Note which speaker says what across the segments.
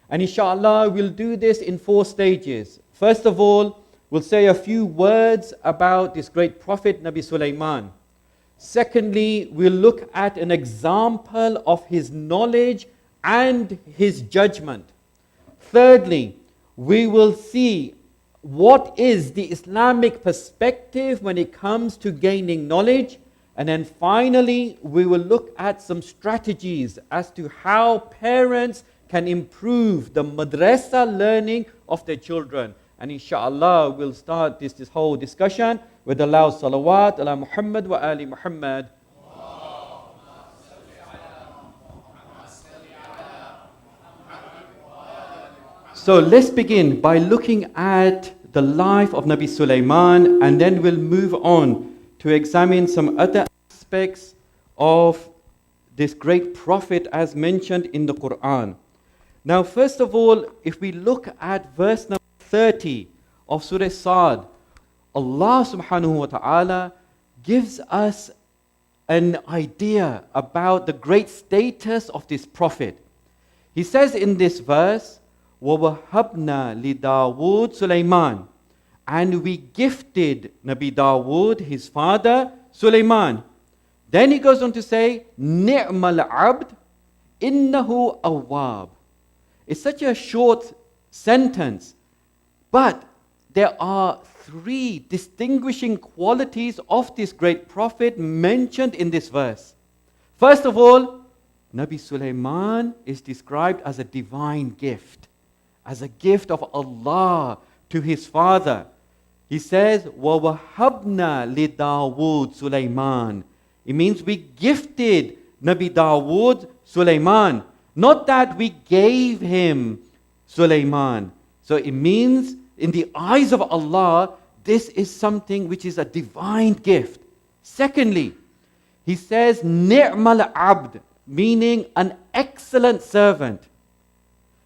Speaker 1: And inshallah, we'll do this in 4 stages. First of all, we'll say a few words about this great prophet, Nabi Sulayman. Secondly, we'll look at an example of his knowledge and his judgment. Thirdly, we will see what is the Islamic perspective when it comes to gaining knowledge. And then finally, we will look at some strategies as to how parents can improve the madrasa learning of their children. And inshallah, we'll start this whole discussion with a loud salawat ala Muhammad wa ali Muhammad. So let's begin by looking at the life of Nabi Sulayman, and then we'll move on to examine some other aspects of this great prophet as mentioned in the Quran. Now, first of all, if we look at verse number 30 of Surah Sad, Allah subhanahu wa ta'ala gives us an idea about the great status of this prophet. He says in this verse, وَوَهَبْنَا لِدَاوُودْ Sulayman, and we gifted Nabi Dawood, his father, Sulayman. Then he goes on to say, نِعْمَ الْعَبْدِ إِنَّهُ أَوَّابٌ. It's such a short sentence, but there are 3 distinguishing qualities of this great prophet mentioned in this verse. First of all, Nabi Sulayman is described as a divine gift, as a gift of Allah to his father. He says, وَوَهَبْنَا لِدَاوُودْ Sulayman. It means we gifted Nabi Dawood Sulayman. Not that we gave him Sulayman. So it means in the eyes of Allah, this is something which is a divine gift. Secondly, he says, ni'mal abd, meaning an excellent servant.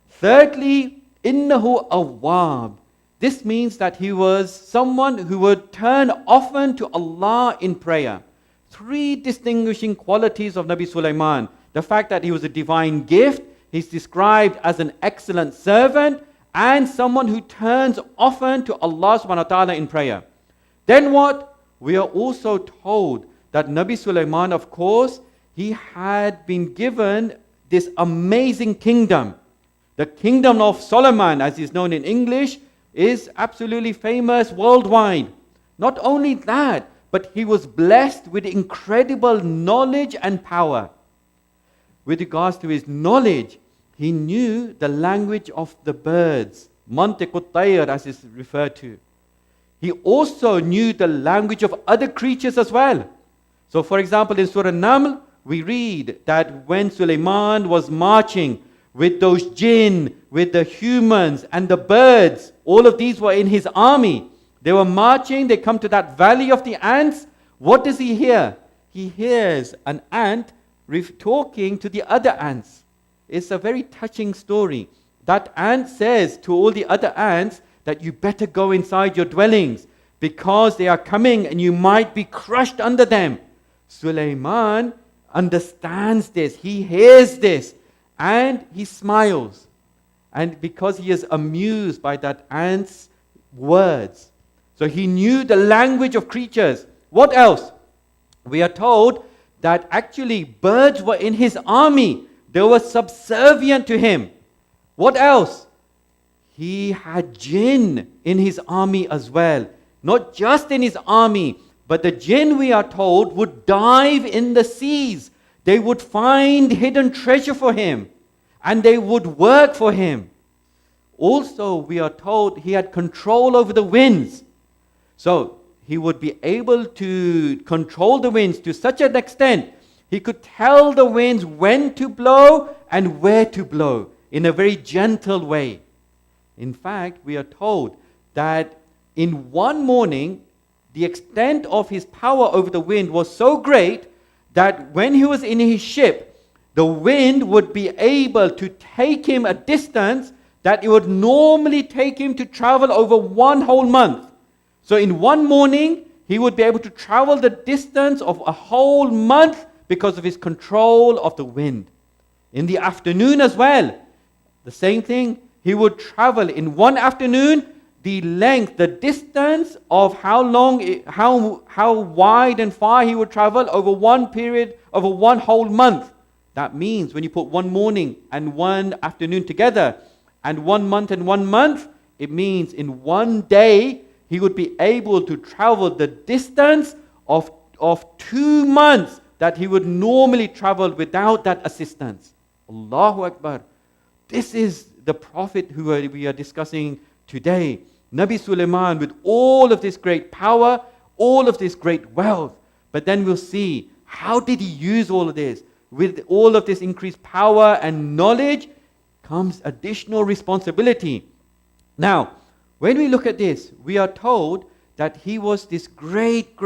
Speaker 1: Thirdly, innahu awwab. This means that he was someone who would turn often to Allah in prayer. 3 distinguishing qualities of Nabi Sulayman. The fact that he was a divine gift, he's described as an excellent servant, and someone who turns often to Allah subhanahu wa ta'ala in prayer. Then what? We are also told that Nabi Sulayman, of course, he had been given this amazing kingdom. The kingdom of Solomon, as is known in English, is absolutely famous worldwide. Not only that, but he was blessed with incredible knowledge and power. With regards to his knowledge, he knew the language of the birds, mantiqut tayr as is referred to. He also knew the language of other creatures as well. So for example, in Surah Naml, we read that when Sulayman was marching with those jinn, with the humans and the birds, all of these were in his army. They were marching, they come to that valley of the ants. What does he hear? He hears an ant talking to the other ants. It's a very touching story. That ant says to all the other ants that you better go inside your dwellings because they are coming and you might be crushed under them. Sulayman understands this. He hears this and he smiles. And because he is amused by that ant's words. So he knew the language of creatures. What else? We are told that actually birds were in his army. They were subservient to him. What else? He had jinn in his army as well. Not just in his army, but the jinn, we are told, would dive in the seas. They would find hidden treasure for him. And they would work for him. Also, we are told he had control over the winds. So, he would be able to control the winds to such an extent, he could tell the winds when to blow and where to blow in a very gentle way. In fact, we are told that in one morning, the extent of his power over the wind was so great that when he was in his ship, the wind would be able to take him a distance that it would normally take him to travel over one whole month. So in one morning, he would be able to travel the distance of a whole month because of his control of the wind. In the afternoon as well, The same thing, he would travel in one afternoon the length, the distance of how long, how wide and far he would travel over one period, over one whole month. That means when you put one morning and one afternoon together, and 1 month and 1 month, it means in one day he would be able to travel the distance of 2 months that he would normally travel without that assistance. Allahu Akbar. This is the Prophet who we are discussing today. Nabi Sulayman, with all of this great power, all of this great wealth. But then we'll see, how did he use all of this? With all of this increased power and knowledge comes additional responsibility. Now, when we look at this, we are told that he was this great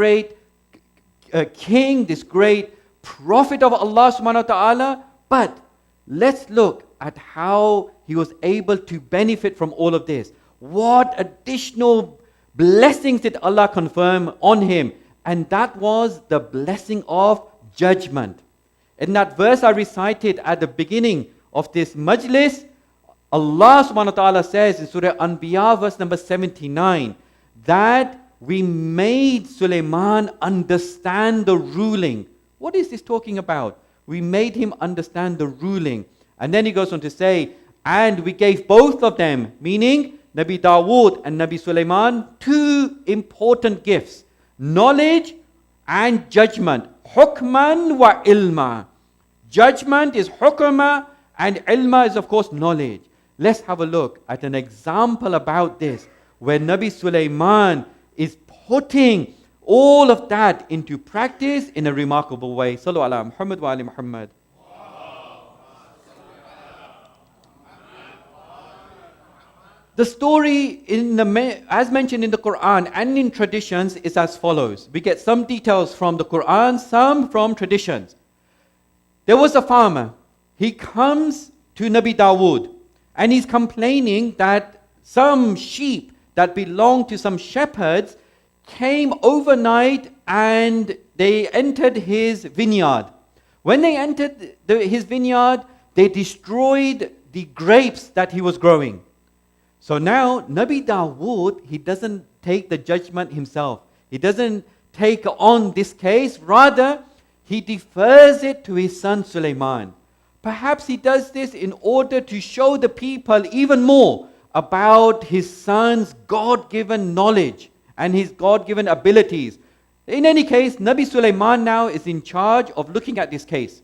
Speaker 1: king, this great prophet of Allah subhanahu wa ta'ala. But let's look at how he was able to benefit from all of this. What additional blessings did Allah confirm on him? And that was the blessing of judgment. In that verse I recited at the beginning of this majlis, Allah subhanahu wa ta'ala says in Surah Anbiya verse number 79 that we made Sulayman understand the ruling. What is this talking about? We made him understand the ruling. And then he goes on to say, and we gave both of them, meaning Nabi Dawood and Nabi Sulayman, 2 important gifts: knowledge and judgment. Hukman wa ilma. Judgment is hukma and ilma is of course knowledge. Let's have a look at an example about this, where Nabi Sulayman is putting all of that into practice in a remarkable way. Sallu ala Muhammad wa ali Muhammad. The story, as mentioned in the Quran and in traditions, is as follows. We get some details from the Quran, some from traditions. There was a farmer. He comes to Nabi Dawood and he's complaining that some sheep that belonged to some shepherds came overnight and they entered his vineyard. When they entered his vineyard, they destroyed the grapes that he was growing. So now, Nabi Dawood, he doesn't take the judgment himself. He doesn't take on this case. Rather, he defers it to his son Sulayman. Perhaps he does this in order to show the people even more about his son's God-given knowledge and his God-given abilities. In any case, Nabi Sulayman now is in charge of looking at this case.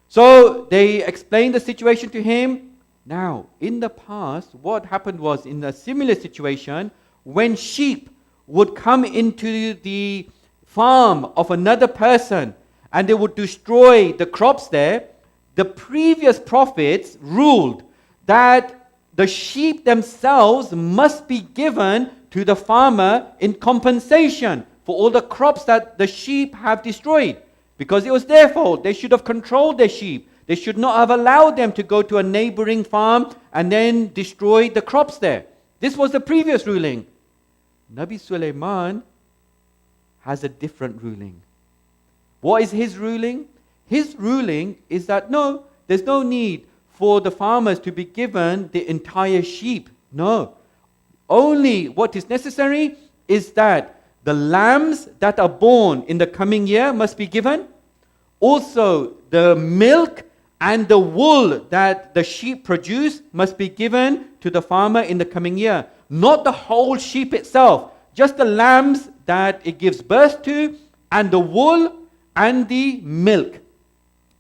Speaker 1: So they explain the situation to him. Now, in the past, what happened was, in a similar situation, when sheep would come into the farm of another person and they would destroy the crops there, the previous prophets ruled that the sheep themselves must be given to the farmer in compensation for all the crops that the sheep have destroyed. Because it was their fault. They should have controlled their sheep. They should not have allowed them to go to a neighboring farm and then destroy the crops there. This was the previous ruling. Nabi Sulayman has a different ruling. What is his ruling? His ruling is that no, there's no need for the farmers to be given the entire sheep. No. Only what is necessary is that the lambs that are born in the coming year must be given. Also, the milk and the wool that the sheep produce must be given to the farmer in the coming year. Not the whole sheep itself, just the lambs that it gives birth to, and the wool and the milk.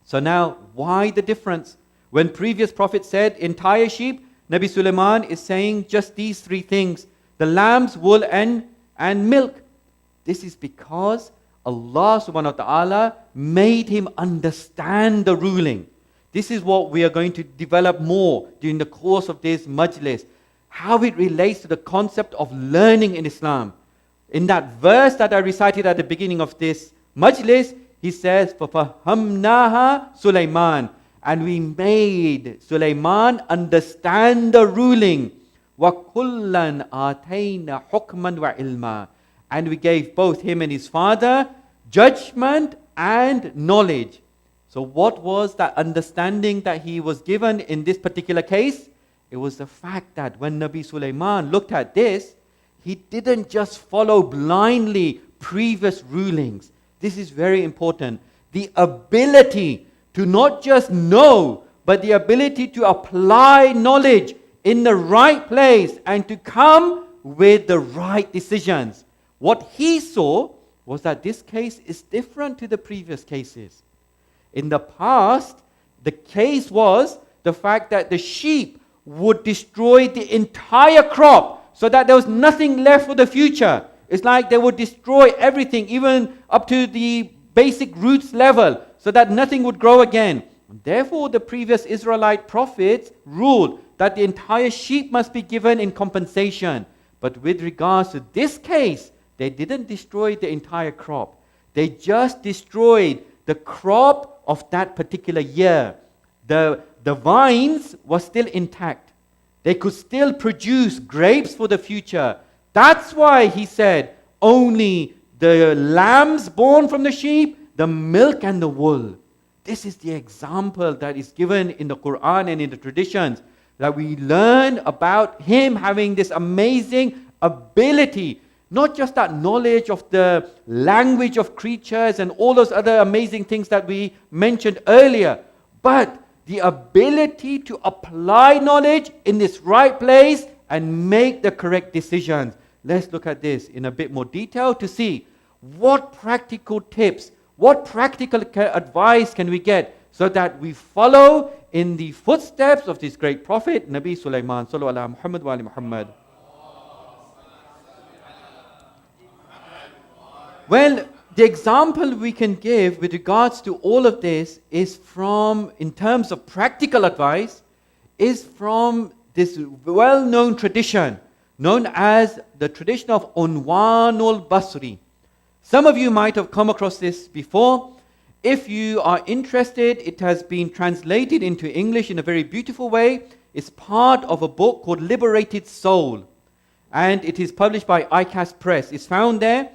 Speaker 1: So now, why the difference? When previous prophets said entire sheep, Nabi Sulayman is saying just these 3 things: the lambs, wool and milk. This is because Allah subhanahu wa ta'ala made him understand the ruling. This is what we are going to develop more during the course of this majlis. How it relates to the concept of learning in Islam. In that verse that I recited at the beginning of this majlis, he says, فَفَهَمْنَاهَا Sulayman. And we made Sulayman understand the ruling. وَكُلًّا آتَيْنَا حُكْمًا وَعِلْمًا. And we gave both him and his father judgment and knowledge. So what was that understanding that he was given in this particular case? It was the fact that when Nabi Sulayman looked at this, he didn't just follow blindly previous rulings. This is very important. The ability to not just know, but the ability to apply knowledge in the right place and to come with the right decisions. What he saw was that this case is different to the previous cases. In the past, the case was the fact that the sheep would destroy the entire crop so that there was nothing left for the future. It's like they would destroy everything, even up to the basic roots level, so that nothing would grow again. Therefore, the previous Israelite prophets ruled that the entire sheep must be given in compensation. But with regards to this case, they didn't destroy the entire crop. They just destroyed the crop of that particular year. The vines were still intact. They could still produce grapes for the future. That's why he said, only the lambs born from the sheep, the milk and the wool. This is the example that is given in the Quran and in the traditions, that we learn about him having this amazing ability, not just that knowledge of the language of creatures and all those other amazing things that we mentioned earlier, but the ability to apply knowledge in this right place and make the correct decisions. Let's look at this in a bit more detail to see what practical tips, what practical advice can we get so that we follow in the footsteps of this great prophet, Nabi Sulayman. Sallu ala Muhammad wa ali Muhammad. Well, the example we can give with regards to all of this is from, in terms of practical advice, is from this well-known tradition known as the tradition of Unwanul Basri. Some of you might have come across this before. If you are interested, it has been translated into English in a very beautiful way. It's part of a book called Liberated Soul, and it is published by ICAS Press. It's found there,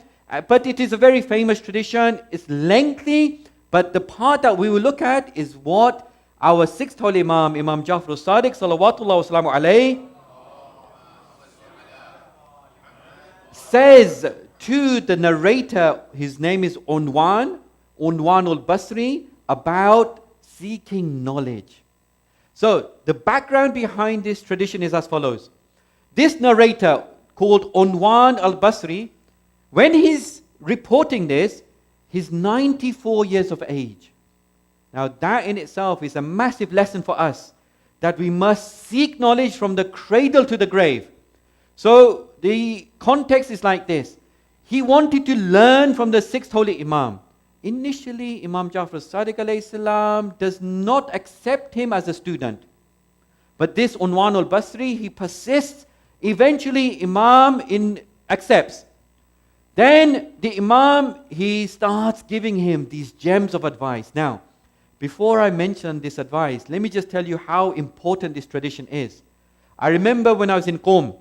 Speaker 1: but it is a very famous tradition. It's lengthy, but the part that we will look at is what our sixth Holy Imam, Imam Jafar al-Sadiq, salawatullah wa salamu alayhi, says to the narrator, his name is Unwan al-Basri, about seeking knowledge. So the background behind this tradition is as follows. This narrator called Unwan al-Basri, when he's reporting this, he's 94 years of age. Now that in itself is a massive lesson for us, that we must seek knowledge from the cradle to the grave. So the context is like this. He wanted to learn from the sixth Holy Imam. Initially, Imam Jafar al-Sadiq alayhi salam does not accept him as a student. But this Unwan al-Basri, he persists. Eventually, Imam accepts. Then the Imam, he starts giving him these gems of advice. Now, before I mention this advice, let me just tell you how important this tradition is. I remember when I was in Qom,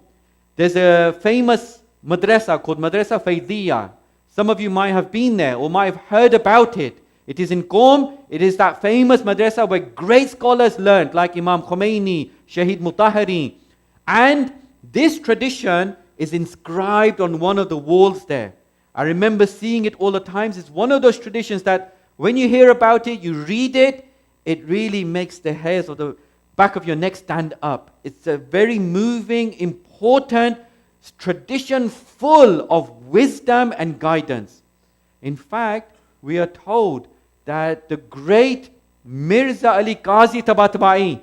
Speaker 1: there's a famous madrasa called Madrasa Faydiyya. Some of you might have been there or might have heard about it. It is in Qom. It is that famous madrasa where great scholars learned, like Imam Khomeini, Shaheed Mutahari. And this tradition is inscribed on one of the walls there. I remember seeing it all the times. It's one of those traditions that when you hear about it, you read it, it really makes the hairs of the back of your neck stand up. It's a very moving, important tradition full of wisdom and guidance. In fact, we are told that the great Mirza Ali Qazi Tabatabai,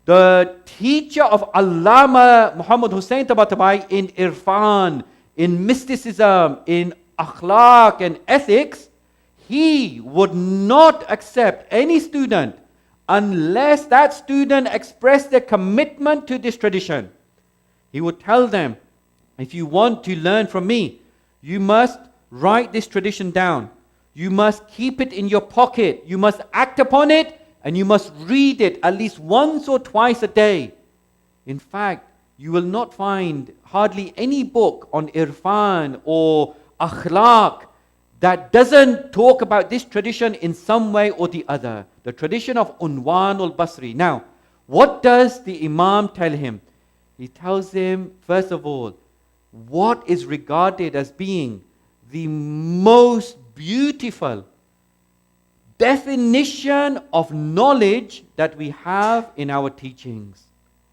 Speaker 1: the teacher of Allama Muhammad Hussain Tabatabai in Irfan, in mysticism, in akhlaq and ethics, he would not accept any student unless that student expressed their commitment to this tradition. He would tell them, if you want to learn from me, you must write this tradition down. You must keep it in your pocket. You must act upon it, and you must read it at least once or twice a day. In fact, you will not find hardly any book on irfan or akhlaq that doesn't talk about this tradition in some way or the other. The tradition of Unwan al-Basri. Now, what does the Imam tell him? He tells him, first of all, what is regarded as being the most beautiful definition of knowledge that we have in our teachings.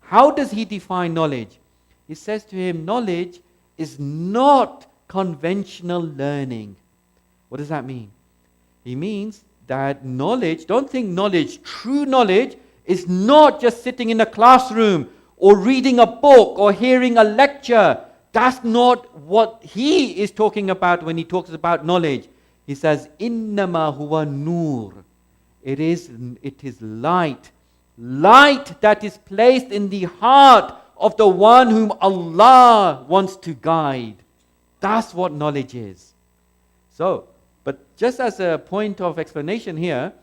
Speaker 1: How does he define knowledge? He says to him, knowledge is not conventional learning. What does that mean? He means that knowledge, don't think knowledge, true knowledge is not just sitting in a classroom or reading a book or hearing a lecture. That's not what he is talking about when he talks about knowledge. He says, Innama huwa nur. It is light. Light that is placed in the heart of the one whom Allah wants to guide. That's what knowledge is. So, but just as a point of explanation here,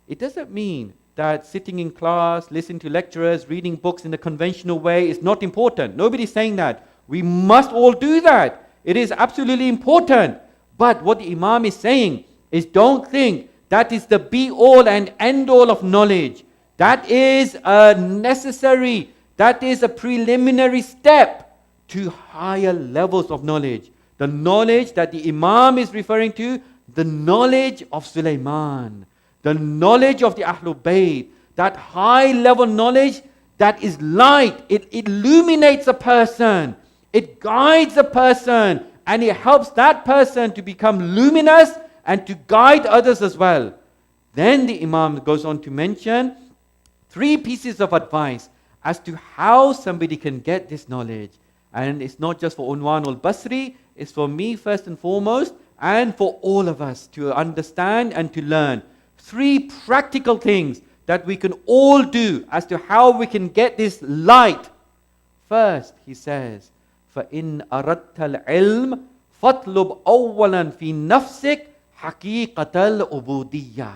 Speaker 1: it doesn't mean that sitting in class, listening to lecturers, reading books in the conventional way is not important. Nobody's saying that. We must all do that. It is absolutely important. But what the Imam is saying is, don't think that is the be-all and end-all of knowledge. That is a necessary, that is a preliminary step to higher levels of knowledge. The knowledge that the Imam is referring to, the knowledge of Sulayman, the knowledge of the Ahlul Bayt, that high level knowledge that is light. It illuminates a person. It guides a person. And it helps that person to become luminous and to guide others as well. Then the Imam goes on to mention 3 pieces of advice as to how somebody can get this knowledge. And it's not just for Unwan al-Basri, it's for me first and foremost, and for all of us to understand and to learn. 3 practical things that we can all do as to how we can get this light. First, he says, فَإِنْ أَرَدْتَ الْعِلْمِ فَاطْلُبْ أَوَّلًا فِي نَفْسِكَ حَقِيقَةَ الْعُبُودِيَّةِ.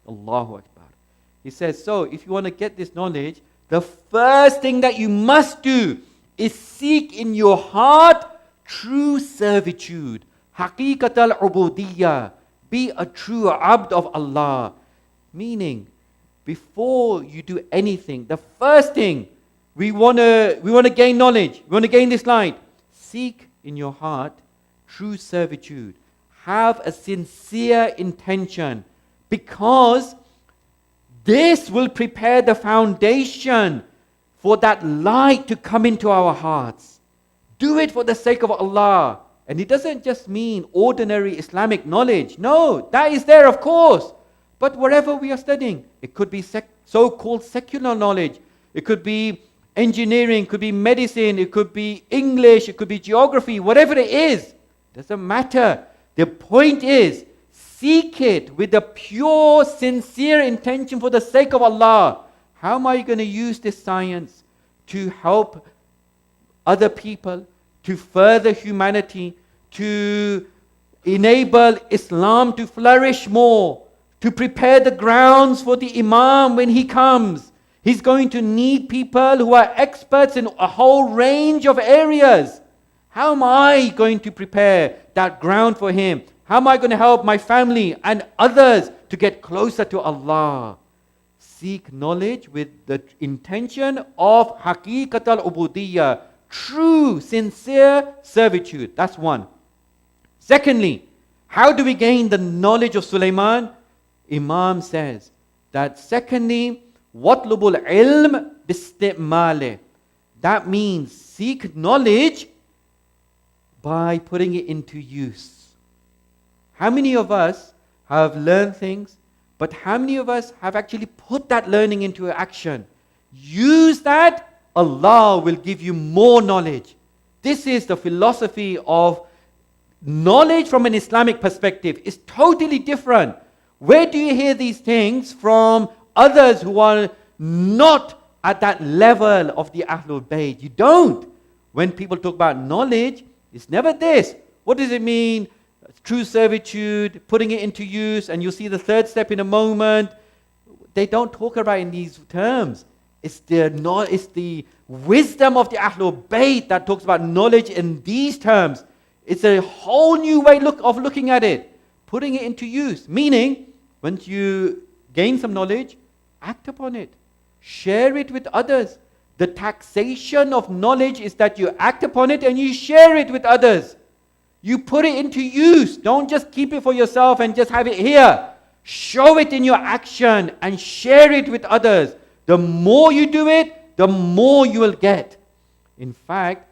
Speaker 1: Allahu Akbar. He says, so if you want to get this knowledge, the first thing that you must do is seek in your heart true servitude. حَقِيقَةَ الْعُبُودِيَّةِ. Be a true abd of Allah. Meaning, before you do anything, the first thing, we want to gain knowledge. We want to gain this light. Seek in your heart true servitude. Have a sincere intention, because this will prepare the foundation for that light to come into our hearts. Do it for the sake of Allah. And it doesn't just mean ordinary Islamic knowledge. No, that is there, of course. But whatever we are studying, it could be so-called secular knowledge. It could be engineering, it could be medicine, it could be English, it could be geography, whatever it is. Doesn't matter. The point is, seek it with a pure, sincere intention for the sake of Allah. How am I going to use this science to help other people, to further humanity, to enable Islam to flourish more, to prepare the grounds for the Imam when he comes? He's going to need people who are experts in a whole range of areas. How am I going to prepare that ground for him? How am I going to help my family and others to get closer to Allah? Seek knowledge with the intention of haqiqat al-ubudiyyah, true, sincere servitude. That's one. Secondly, how do we gain the knowledge of Sulayman? Imam says that secondly, watlubul ilm bistimale. That means seek knowledge by putting it into use. How many of us have learned things, but how many of us have actually put that learning into action? Use that, Allah will give you more knowledge. This is the philosophy of knowledge from an Islamic perspective. It's totally different. Where do you hear these things from others who are not at that level of the Ahlul Bayt? You don't. When people talk about knowledge, it's never this. What does it mean? True servitude, putting it into use, and you'll see the third step in a moment. They don't talk about it in these terms. It's the wisdom of the Ahlul Bayt that talks about knowledge in these terms. It's a whole new way of looking at it. putting it into use. Meaning, once you gain some knowledge, act upon it. Share it with others. The taxation of knowledge is that you act upon it and you share it with others. You put it into use. Don't just keep it for yourself and just have it here. Show it in your action and share it with others. The more you do it, the more you will get. In fact,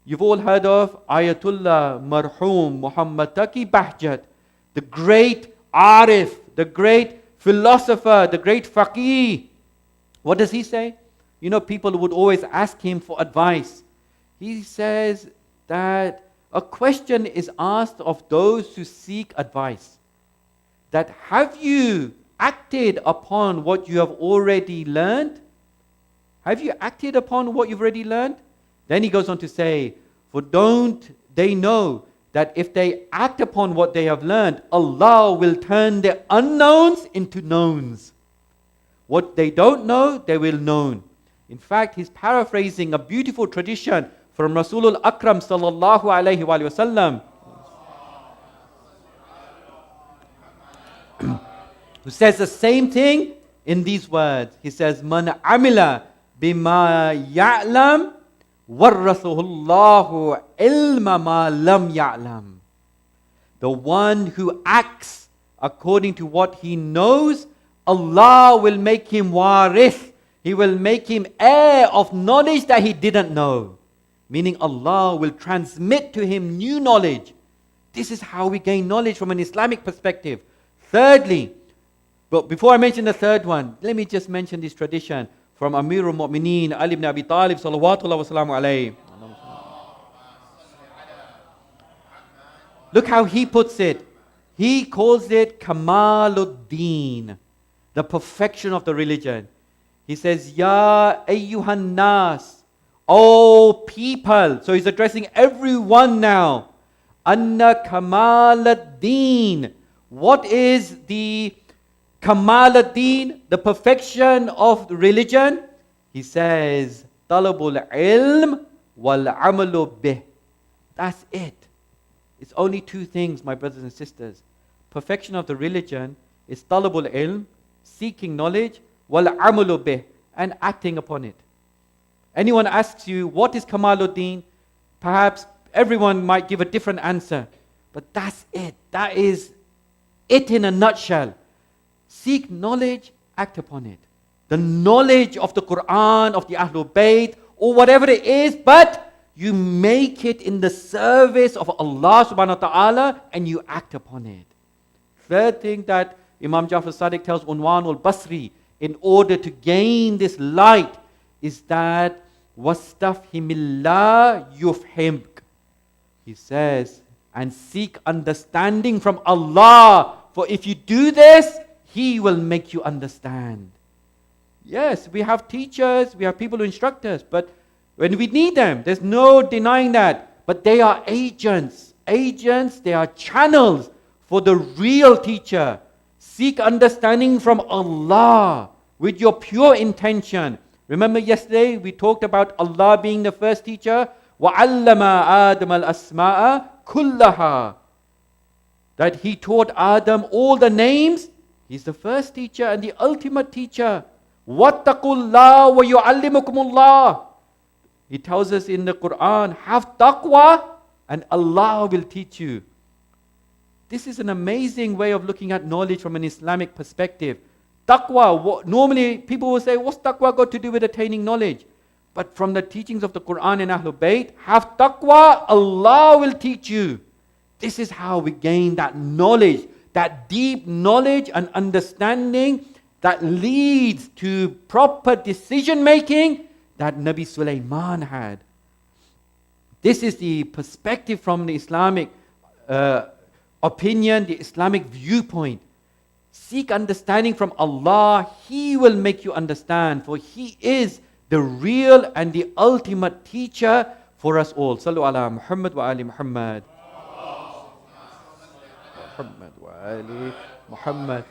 Speaker 1: you've all heard of Ayatullah Marhum Muhammad Taqi Bahjat, the great Arif, the great philosopher, the great faqih. What does he say? You know, people would always ask him for advice. He says that a question is asked of those who seek advice. That have you acted upon what you have already learned? Have you acted upon what you've already learned? Then he goes on to say, for don't they know that if they act upon what they have learned, Allah will turn their unknowns into knowns. What they don't know, they will know. In fact, he's paraphrasing a beautiful tradition from Rasulul Akram sallallahu alayhi wa sallam, who says the same thing in these words. He says, Man amila bima ya'lam warrathuhullahu ilma ma lam ya'lam. The one who acts according to what he knows, Allah will make him warith. He will make him heir of knowledge that he didn't know. Meaning Allah will transmit to him new knowledge. This is how we gain knowledge from an Islamic perspective. Thirdly, but before I mention the third one, let me just mention this tradition from Amirul Mu'mineen Ali ibn Abi Talib salawatullah wa salamu alayhi. Look how he puts it. He calls it Kamaluddin, the perfection of the religion. He says, Ya ayyuhan nas, O people. So he's addressing everyone now. Anna Kamaluddin. What is the Kamaluddin, the perfection of religion? He says, Talabul ilm wal amalu bih. That's it. It's only two things, my brothers and sisters. Perfection of the religion is talabul ilm, seeking knowledge, wal amalu bih, and acting upon it. Anyone asks you, what is Kamaluddin? Perhaps everyone might give a different answer. But that's it. That is it in a nutshell. Seek knowledge, act upon it. The knowledge of the Quran, of the Ahlul Bayt, or whatever it is, but you make it in the service of Allah subhanahu wa ta'ala and you act upon it. Third thing that Imam Jafar Sadiq tells Unwan al-Basri, in order to gain this light, is that wastafhimillah yufhimk. He says, and seek understanding from Allah. For if you do this, He will make you understand. Yes, we have teachers, we have people who instruct us, but when we need them, there's no denying that. But they are agents. Agents, they are channels for the real teacher. Seek understanding from Allah with your pure intention. Remember yesterday we talked about Allah being the first teacher. وَعَلَّمَ آدَمَ الْأَسْمَاءَ كُلَّهَا. That He taught Adam all the names. He's the first teacher and the ultimate teacher. وَاتَّقُوا اللَّهَ وَيُعَلِّمُكُمُ اللَّهُ. He tells us in the Quran, have taqwa and Allah will teach you. This is an amazing way of looking at knowledge from an Islamic perspective. Taqwa, normally people will say, what's taqwa got to do with attaining knowledge? But from the teachings of the Quran and Ahlul Bayt, have taqwa, Allah will teach you. This is how we gain that knowledge, that deep knowledge and understanding that leads to proper decision making that Nabi Sulayman had. This is the perspective from the Islamic opinion, the Islamic viewpoint. Seek understanding from Allah. He will make you understand, for He is the real and the ultimate teacher for us all. Sallu ala Muhammad wa ali Muhammad. Muhammad wa ali Muhammad.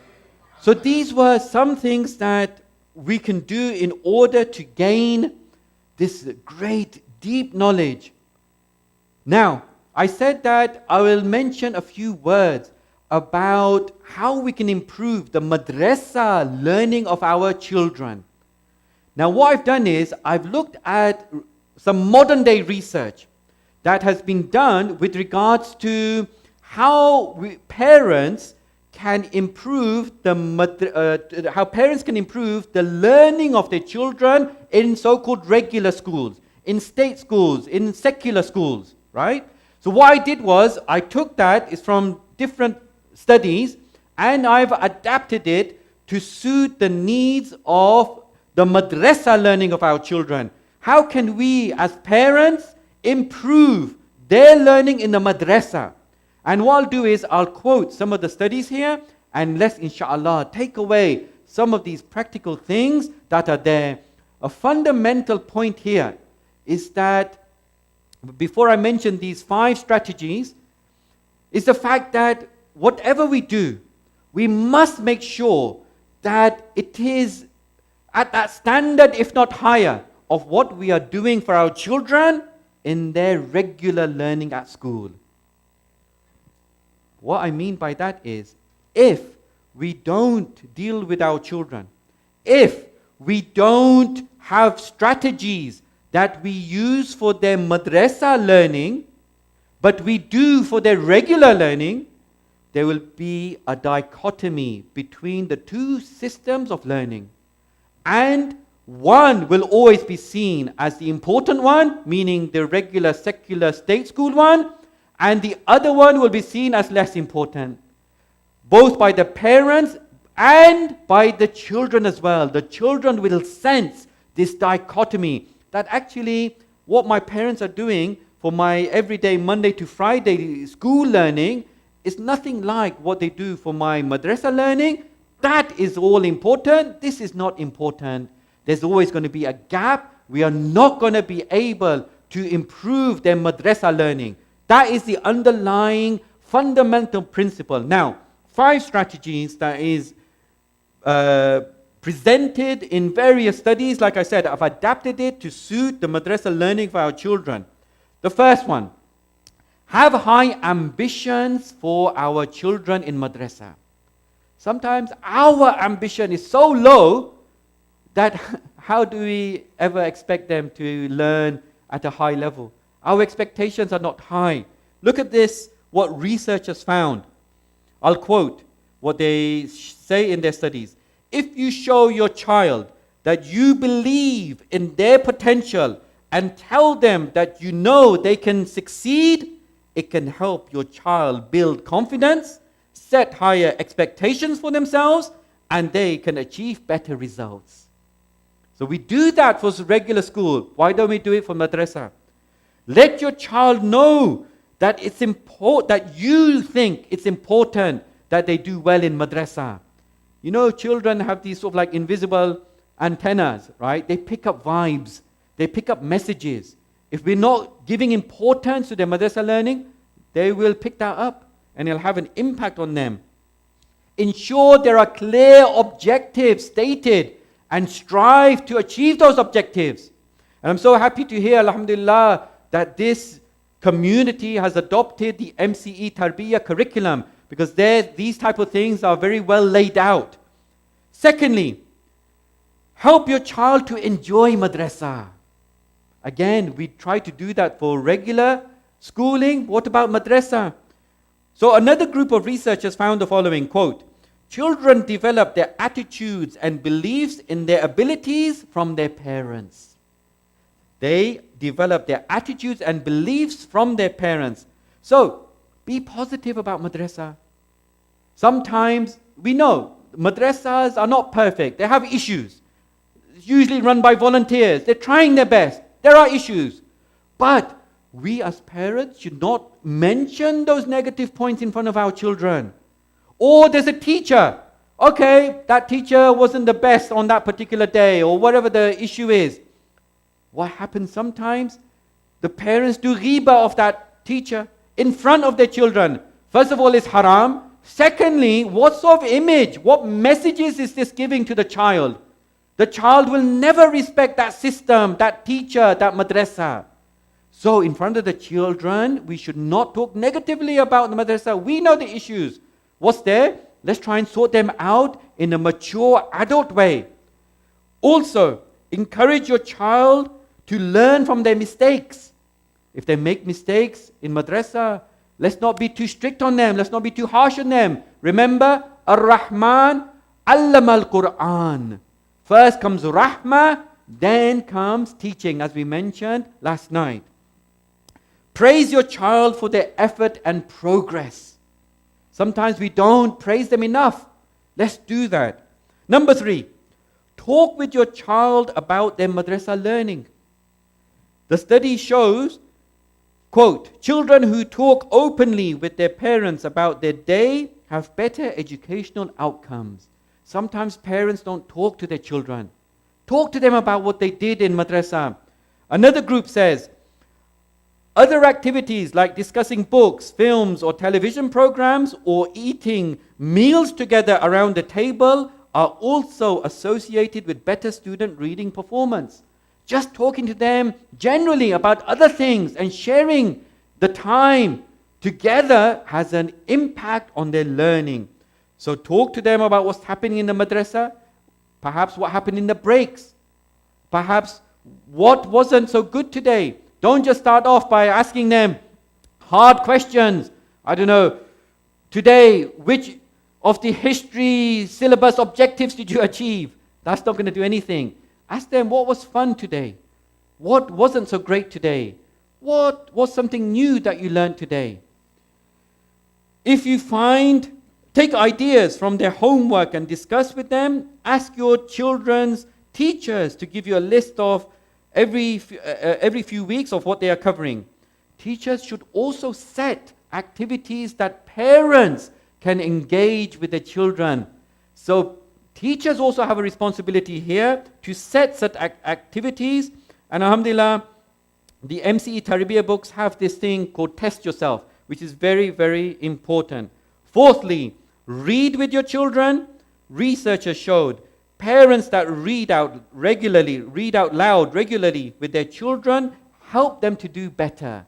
Speaker 1: So these were some things that we can do in order to gain this great, deep knowledge. Now, I said that I will mention a few words about how we can improve the madrasa learning of our children. Now what I've done is I've looked at some modern day research that has been done with regards to how parents can improve how parents can improve the learning of their children in so-called regular schools, in state schools, in secular schools, right? So what I did was I took that, it's from different studies, and I've adapted it to suit the needs of the madrasa learning of our children. How can we as parents improve their learning in the madrasa? And what I'll do is I'll quote some of the studies here, and let's inshallah take away some of these practical things that are there. A fundamental point here is that, before I mention these 5 strategies, is the fact that whatever we do, we must make sure that it is at that standard, if not higher, of what we are doing for our children in their regular learning at school. What I mean by that is, if we don't deal with our children, if we don't have strategies that we use for their madrasa learning, but we do for their regular learning, there will be a dichotomy between the 2 systems of learning. And one will always be seen as the important one, meaning the regular secular state school one, and the other one will be seen as less important, both by the parents and by the children as well. The children will sense this dichotomy, that actually what my parents are doing for my everyday Monday to Friday school learning is nothing like what they do for my madrasa learning. That is all important. This is not important. There's always going to be a gap. We are not going to be able to improve their madrasa learning. That is the underlying fundamental principle. Now, 5 strategies that is presented in various studies. Like I said, I've adapted it to suit the madrasa learning for our children. The first one, have high ambitions for our children in madrasa. Sometimes our ambition is so low that how do we ever expect them to learn at a high level? Our expectations are not high. Look at this, what researchers found. I'll quote what they say in their studies. If you show your child that you believe in their potential and tell them that you know they can succeed, it can help your child build confidence, set higher expectations for themselves, and they can achieve better results. So we do that for regular school. Why don't we do it for madrasa? Let your child know that it's important, that you think it's important that they do well in madrasa. You know, children have these sort of like invisible antennas, right? They pick up vibes. They pick up messages. If we're not giving importance to their madrasa learning, they will pick that up and it'll have an impact on them. Ensure there are clear objectives stated and strive to achieve those objectives. And I'm so happy to hear, alhamdulillah, that this community has adopted the MCE Tarbiyah curriculum, because these type of things are very well laid out. Secondly, help your child to enjoy madrasa. Again, we try to do that for regular schooling. What about madrasa? So another group of researchers found the following, quote, children develop their attitudes and beliefs in their abilities from their parents. They develop their attitudes and beliefs from their parents. So, be positive about madrasa. Sometimes, we know, madrasas are not perfect. They have issues. It's usually run by volunteers. They're trying their best. There are issues. But we as parents should not mention those negative points in front of our children. Or there's a teacher. Okay, that teacher wasn't the best on that particular day, or whatever the issue is. What happens sometimes? The parents do riba of that teacher in front of their children. First of all, it's haram. Secondly, what sort of image, what messages is this giving to the child? The child will never respect that system, that teacher, that madrasa. So in front of the children, we should not talk negatively about the madrasa. We know the issues. What's there? Let's try and sort them out in a mature adult way. Also, encourage your child to learn from their mistakes. If they make mistakes in madrasa, let's not be too strict on them. Let's not be too harsh on them. Remember, Ar-Rahman allama al-Quran. First comes Rahmah, then comes teaching, as we mentioned last night. Praise your child for their effort and progress. Sometimes we don't praise them enough. Let's do that. Number 3, talk with your child about their madrasa learning. The study shows, quote, children who talk openly with their parents about their day have better educational outcomes. Sometimes parents don't talk to their children. Talk to them about what they did in madrasa. Another group says, other activities like discussing books, films, or television programs, or eating meals together around the table are also associated with better student reading performance. Just talking to them generally about other things and sharing the time together has an impact on their learning. So talk to them about what's happening in the madrasa, perhaps what happened in the breaks, perhaps what wasn't so good today. Don't just start off by asking them hard questions. I don't know, today, which of the history syllabus objectives did you achieve? That's not going to do anything. Ask them, what was fun today? What wasn't so great today? What was something new that you learned today? If you take ideas from their homework and discuss with them. Ask your children's teachers to give you a list of every few weeks of what they are covering. Teachers should also set activities that parents can engage with their children. So teachers also have a responsibility here to set such activities. And alhamdulillah, the MCE Tarbiyah books have this thing called Test Yourself, which is very, very important. Fourthly, read with your children. Research has showed parents that read out loud regularly with their children help them to do better.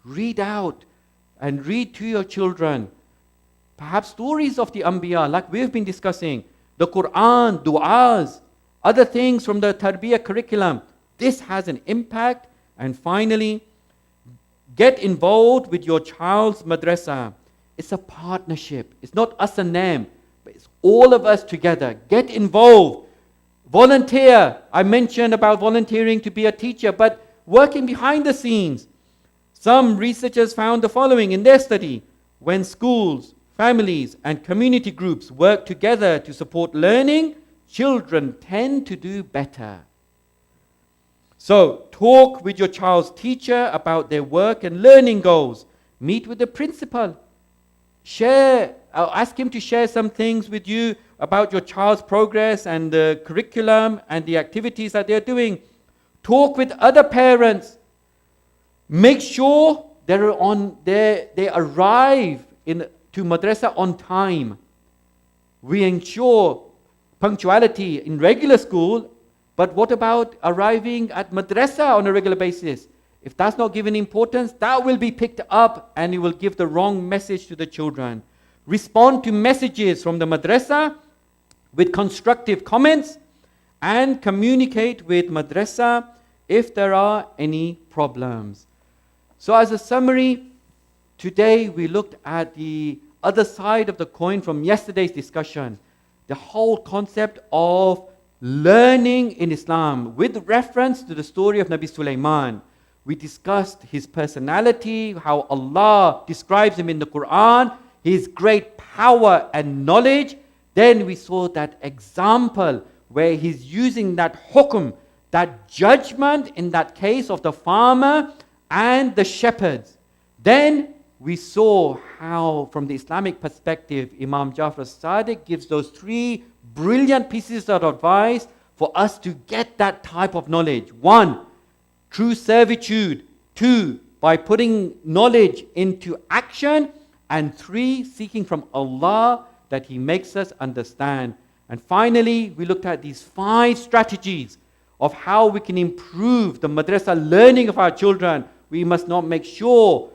Speaker 1: Read out and read to your children. Perhaps stories of the Anbiya, like we've been discussing, the Quran, du'as, other things from the Tarbiyah curriculum. This has an impact. And finally, get involved with your child's madrasa. It's a partnership. It's not us and them, but it's all of us together. Get involved. Volunteer. I mentioned about volunteering to be a teacher, but working behind the scenes. Some researchers found the following in their study. When schools, families, and community groups work together to support learning, children tend to do better. So, talk with your child's teacher about their work and learning goals. Meet with the principal. Ask him to share some things with you about your child's progress and the curriculum and the activities that they're doing. Talk with other parents. Make sure they arrive to madrasa on time. We ensure punctuality in regular school, but what about arriving at madrasa on a regular basis? If that's not given importance, that will be picked up and it will give the wrong message to the children. Respond to messages from the madrasa with constructive comments and communicate with madrasa if there are any problems. So as a summary, today we looked at the other side of the coin from yesterday's discussion. The whole concept of learning in Islam with reference to the story of Nabi Sulayman. We discussed his personality, how Allah describes him in the Quran, his great power and knowledge. Then we saw that example where he's using that hukum, that judgment in that case of the farmer and the shepherds. Then we saw how, from the Islamic perspective, Imam Jafar Sadiq gives those 3 brilliant pieces of advice for us to get that type of knowledge. 1, true servitude. 2, by putting knowledge into action. And 3, seeking from Allah that He makes us understand. And finally, we looked at these 5 strategies of how we can improve the madrasa learning of our children. We must make sure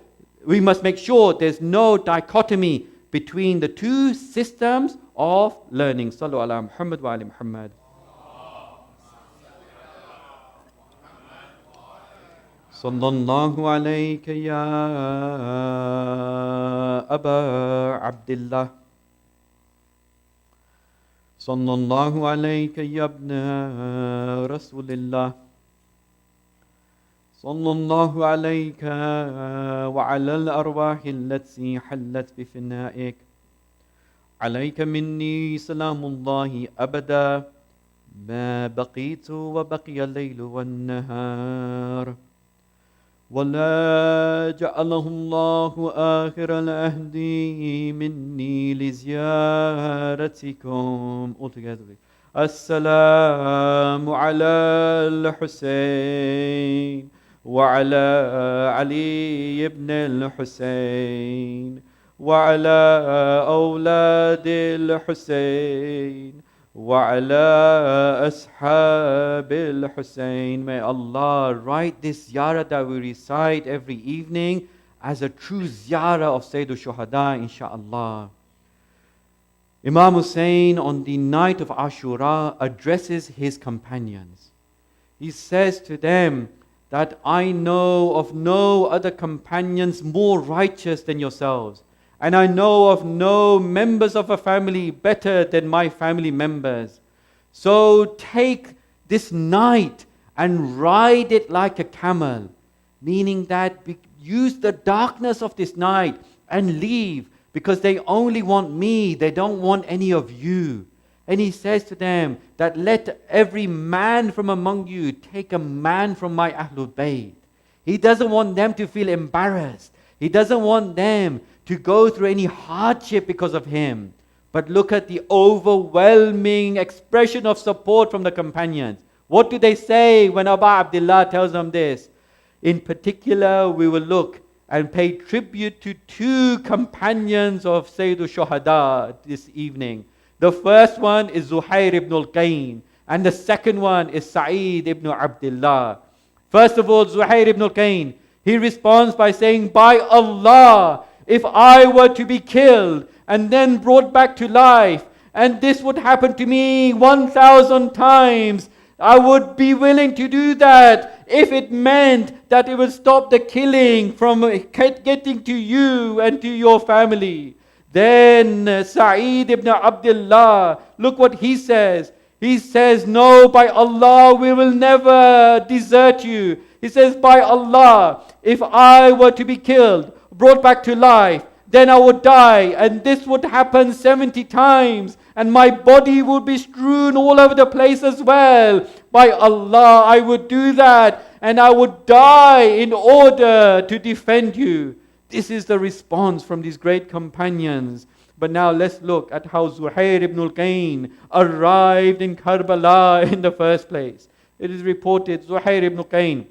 Speaker 1: there's no dichotomy between the two systems of learning. Sallu ala Muhammad wa ali Muhammad. Sallallahu alayka ya Aba Abdullah. Sallallahu alayka ya ibna Rasulillah. Sallallahu alayka wa ala al-arwah allati hallat bi fina'ik. Alayka minni salamullahi abada ma baqitu wa baqiya al-laylu wan-nahar. ولا جعله الله آخر العهد مني لزيارتكم. All together. السلام على الحسين وعلى علي بن الحسين وعلى أولاد الحسين وَعَلَىٰ أَصْحَابِ الْحُسَيْنِ. May Allah write this ziyarah that we recite every evening as a true ziyarah of Sayyid al-Shuhada, insha'Allah. Imam Hussein on the night of Ashura addresses his companions. He says to them that I know of no other companions more righteous than yourselves. And I know of no members of a family better than my family members. So take this night and ride it like a camel. Meaning that use the darkness of this night and leave, because they only want me, they don't want any of you. And he says to them that let every man from among you take a man from my Ahlul Bayt. He doesn't want them to feel embarrassed. He doesn't want them to go through any hardship because of him. But look at the overwhelming expression of support from the companions. What do they say when Abu Abdullah tells them this? In particular, we will look and pay tribute to two companions of Sayyid al-Shuhada this evening. The first one is Zuhair ibn al-Qayn, and the second one is Sa'id ibn Abdullah. First of all, Zuhair ibn al-Qayn, he responds by saying, by Allah, if I were to be killed and then brought back to life, and this would happen to me 1,000 times, I would be willing to do that if it meant that it would stop the killing from getting to you and to your family. Then Sa'id ibn Abdullah, look what he says. He says, no, by Allah, we will never desert you. He says, by Allah, if I were to be killed, brought back to life, then I would die, and this would happen 70 times, and my body would be strewn all over the place as well. By Allah, I would do that, and I would die in order to defend you. This is the response from these great companions. But now let's look at how Zuhair ibn al-Qayn arrived in Karbala in the first place. It is reported Zuhair ibn al-Qayn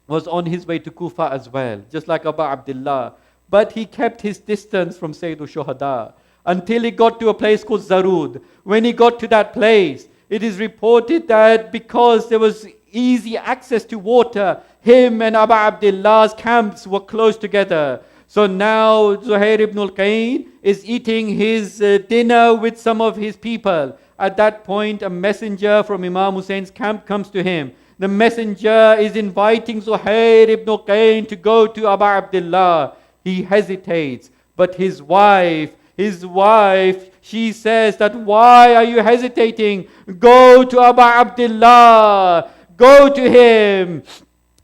Speaker 1: was on his way to Kufa as well, just like Abu Abdullah. But he kept his distance from Sayyid al-Shuhada until he got to a place called Zarud. When he got to that place, it is reported that because there was easy access to water, him and Abu Abdullah's camps were close together. So now Zuhair ibn al-Qayn is eating his dinner with some of his people. At that point, a messenger from Imam Hussein's camp comes to him. The messenger is inviting Zuhair ibn al-Qayn to go to Abu Abdullah. He hesitates, but his wife, she says that, why are you hesitating? Go to Abu Abdullah, go to him.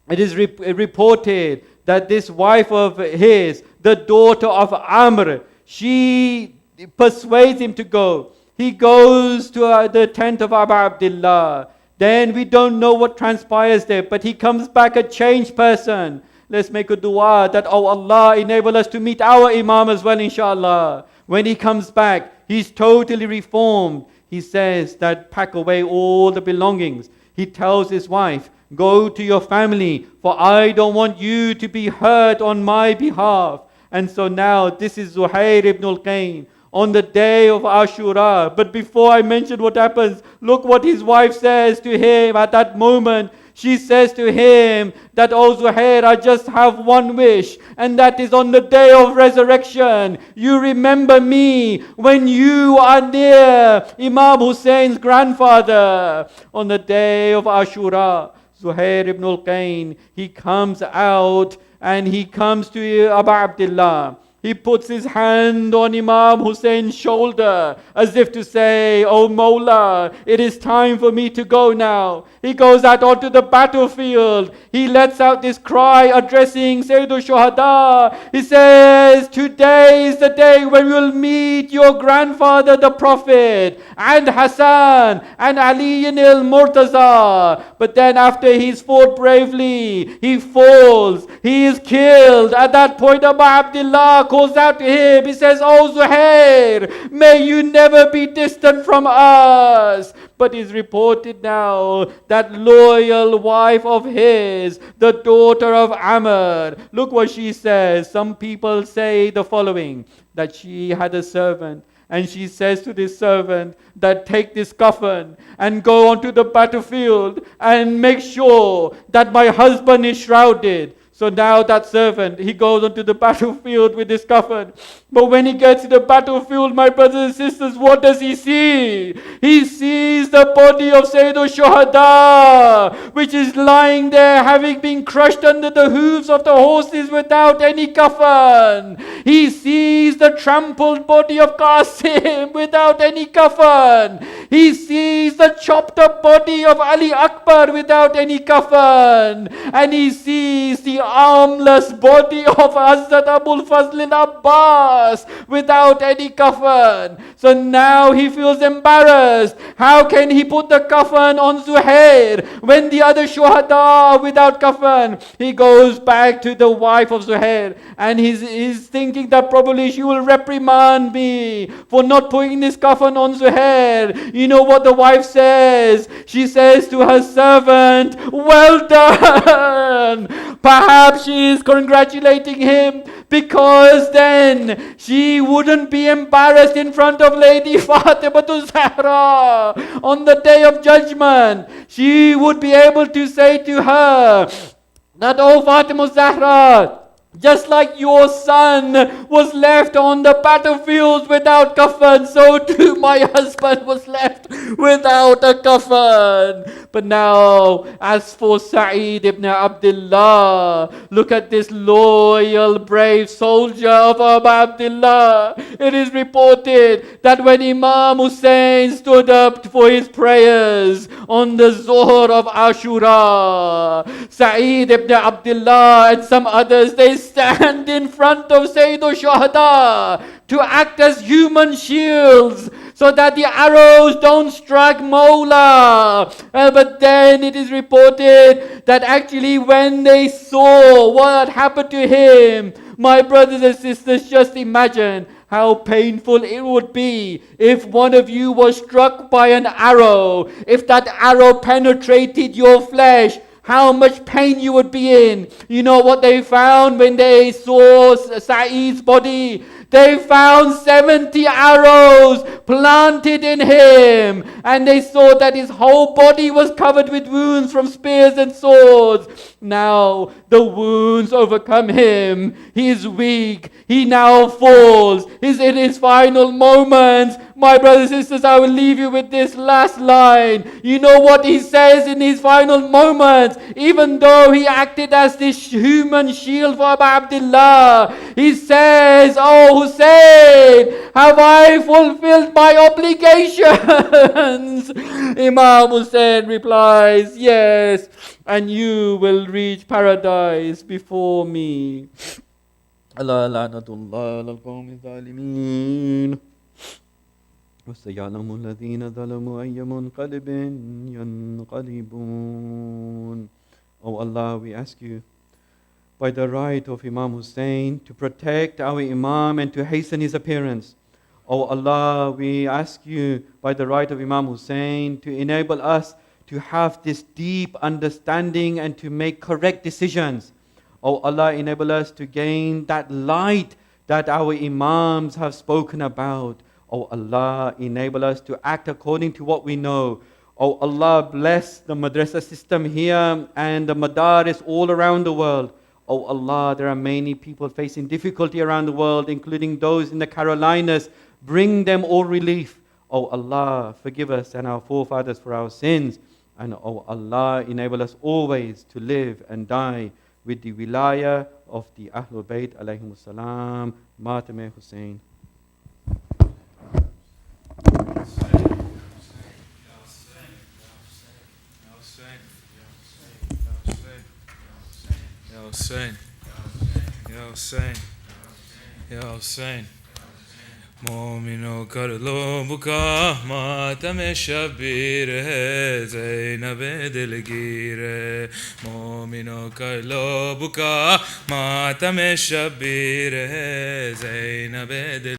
Speaker 1: It is reported that this wife of his, the daughter of Amr, she persuades him to go. He goes to the tent of Abu Abdullah. Then we don't know what transpires there, but he comes back a changed person. Let's make a dua that, oh Allah, enable us to meet our Imam as well, inshallah. When he comes back, he's totally reformed. He says that pack away all the belongings. He tells his wife, go to your family, for I don't want you to be hurt on my behalf. And so now this is Zuhair ibn al-Qayn on the day of Ashura. But before I mention what happens, look what his wife says to him at that moment. She says to him that, "Oh Zuhair, I just have one wish, and that is on the day of resurrection, you remember me when you are near Imam Hussein's grandfather on the day of Ashura." Zuhair ibn al-Qayn, he comes out and he comes to Abu Abdullah. He puts his hand on Imam Hussein's shoulder as if to say, "Oh Mawla, it is time for me to go now." He goes out onto the battlefield. He lets out this cry addressing Sayyidul Shuhada. He says, "Today is the day when we'll meet your grandfather, the Prophet, and Hassan and Ali al-Murtaza." But then after he's fought bravely, he falls. He is killed. At that point, Abu Abdullah calls out to him. He says, "Oh Zuhair, may you never be distant from us." But it's reported now that loyal wife of his, the daughter of Amr, look what she says. Some people say the following, that she had a servant, and she says to this servant that, "Take this coffin and go onto the battlefield and make sure that my husband is shrouded." So now that servant, he goes onto the battlefield with this coffin. But when he gets to the battlefield, my brothers and sisters, what does he see? He sees the body of Sayyidul Shuhada, which is lying there having been crushed under the hooves of the horses without any coffin. He sees the trampled body of Qasim without any coffin. He sees the chopped up body of Ali Akbar without any coffin. And he sees the armless body of Hazrat Abul Fazl Abbas without any coffin. So now he feels embarrassed. How can he put the coffin on Zuhair when the other shuhada are without coffin? He goes back to the wife of Zuhair and he's thinking that probably she will reprimand me for not putting this coffin on Zuhair. You know what the wife says? She says to her servant, "Well done." Perhaps she is congratulating him because then she wouldn't be embarrassed in front of Lady Fatimatul Zahra on the day of judgment. She would be able to say to her that, "Oh Fatima Zahra, just like your son was left on the battlefield without coffin, so too my husband was left without a coffin." But now, as for Sa'id ibn Abdullah, look at this loyal, brave soldier of Abu Abdullah. It is reported that when Imam Hussein stood up for his prayers on the Zuhr of Ashura, Sa'id ibn Abdullah and some others, they stand in front of Sayyidul Shuhada to act as human shields so that the arrows don't strike Mawla. But then it is reported that actually when they saw what happened to him, my brothers and sisters, just imagine how painful it would be if one of you was struck by an arrow. If that arrow penetrated your flesh, how much pain you would be in. You know what they found when they saw Sa'id's body? They found 70 arrows planted in him. And they saw that his whole body was covered with wounds from spears and swords. Now the wounds overcome him. He is weak. He now falls. He's in his final moments. My brothers and sisters, I will leave you with this last line. You know what he says in his final moments? Even though he acted as this human shield for Abu Abdullah, he says, "Oh Hussein, have I fulfilled my obligations?" Imam Hussein replies, "Yes, and you will reach paradise before me." Allah la'natullah al-qawmi zalimin. وَسَيَعْلَمُ الَّذِينَ ظَلَمُوا أَيَّ مُنْقَلِبٍ يَنْقَلِبُونَ. Oh Allah, we ask you by the right of Imam Hussein to protect our Imam and to hasten his appearance. Oh Allah, we ask you by the right of Imam Hussein to enable us to have this deep understanding and to make correct decisions. Oh Allah, enable us to gain that light that our Imams have spoken about. Oh Allah, enable us to act according to what we know. Oh Allah, bless the madrasa system here and the madaris all around the world. Oh Allah, there are many people facing difficulty around the world, including those in the Carolinas. Bring them all relief. Oh Allah, forgive us and our forefathers for our sins. And oh Allah, enable us always to live and die with the wilayah of the Ahlul Bayt alayhimus salam. Matam Hussein.
Speaker 2: Hussein, Ya Hussein, Ya Hussein. Mu'mino karlo buka matam shabir hai Zainab dilgir Mu'mino karlo buka matam shabir hai Zainab